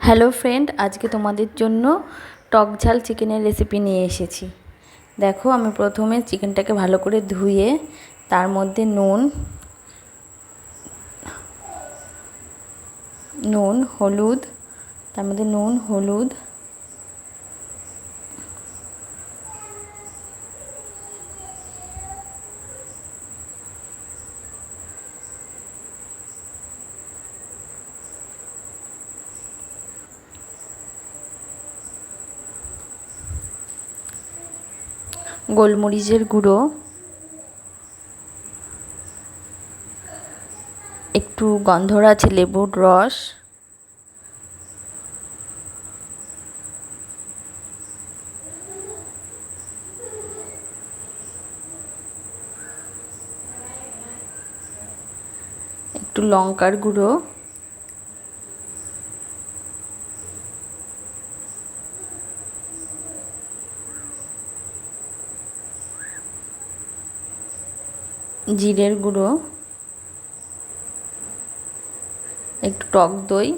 Hello friend, আজকে তোমাদের জন্য টক ঝাল চিকেনের রেসিপি নিয়ে এসেছি। দেখো, আমি প্রথমে চিকেনটাকে ভালো করে ধুয়ে তার মধ্যে নুন হলুদ গোলমরিচের গুঁড়ো, একটু গন্ধরাজ লেবুর রস, একটু লঙ্কার গুঁড়ো, জিরের গুঁড়ো, একটু টক দই,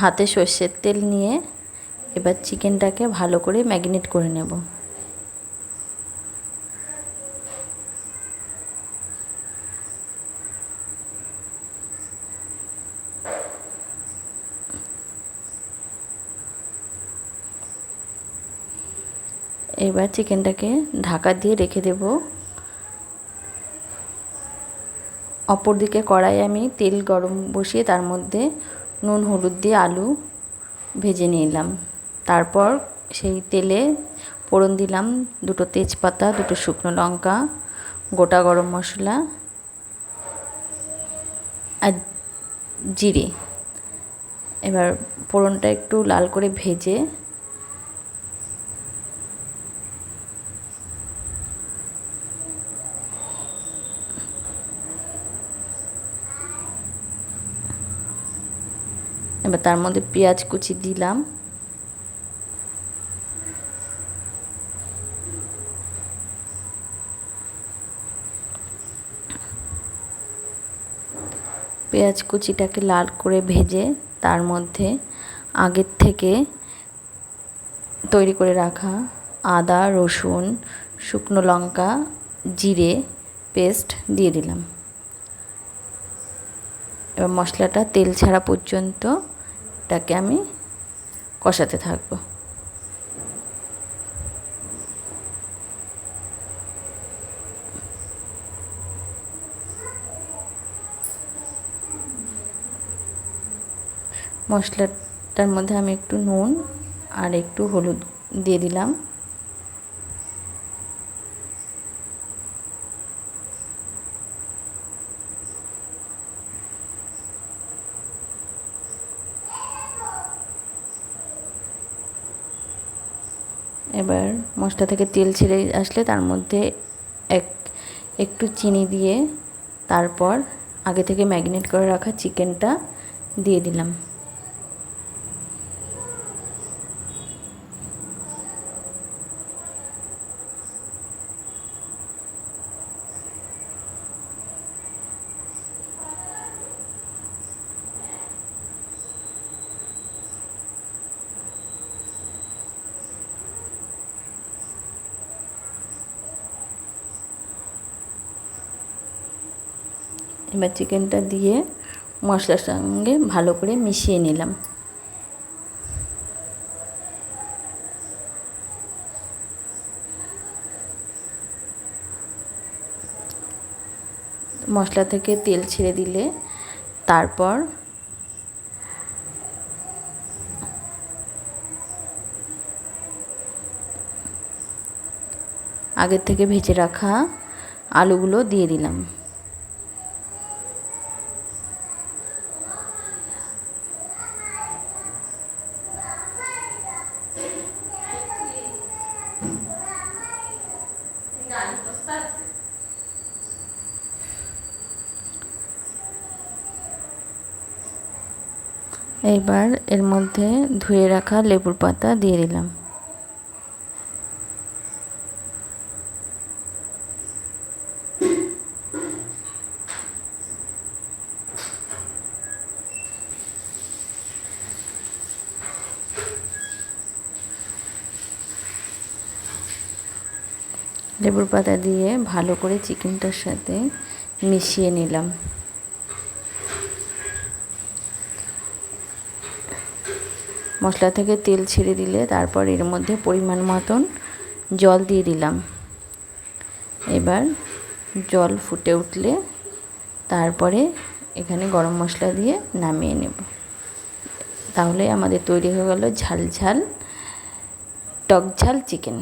হাতে সর্ষের তেল নিয়ে এবার চিকেনটাকে ভালো করে ম্যারিনেট করে নেব। এবার চিকেনটাকে ঢাকা দিয়ে রেখে দেব। অপরদিকে কড়াইয়ে আমি তেল গরম বসিয়ে তার মধ্যে নুন হলুদ দিয়ে আলু ভেজে নিলাম। তারপর সেই তেলে ফোড়ন দিলাম দুটো তেজপাতা, দুটো শুকনো লঙ্কা, গোটা গরম মশলা আর জিরে। এবার ফোড়নটা একটু লাল করে ভেজে এবার তার মধ্যে পেঁয়াজ কুচি দিলাম। পেঁয়াজ কুচিটাকে লাল করে ভেজে তার মধ্যে আগের থেকে তৈরি করে রাখা আদা, রসুন, শুকনো লঙ্কা, জিরে পেস্ট দিয়ে দিলাম। এবার মশলাটা তেল ছাড়া পর্যন্ত এটাকে আমি কষাতে থাকব। মশলাটার মধ্যে আমি একটু নুন আর একটু হলুদ দিয়ে দিলাম। এবার মশলা থেকে তেল ছেড়ে আসলে তার মধ্যে একটু চিনি দিয়ে তারপর আগে থেকে ম্যারিনেট করে রাখা চিকেনটা দিয়ে দিলাম। এবার চিকেনটা দিয়ে মশলার সঙ্গে ভালো করে মিশিয়ে নিলাম। মশলা থেকে তেল ছেড়ে দিলে তারপর আগের থেকে ভেজে রাখা আলুগুলো দিয়ে দিলাম। এইবার এর মধ্যে ধুয়ে রাখা লেবুর পাতা দিয়ে দিলাম। লেবুর পাতা দিয়ে ভালো করে চিকেনটার সাথে মিশিয়ে নিলাম। মশলা থেকে তেল ছেড়ে দিলে তারপর এর মধ্যে পরিমাণ মতন জল দিয়ে দিলাম। এবার জল ফুটে উঠলে তারপরে এখানে গরম মশলা দিয়ে নামিয়ে নেব। তাহলে আমাদের তৈরি হয়ে গেল ঝাল ঝাল টক ঝাল চিকেন।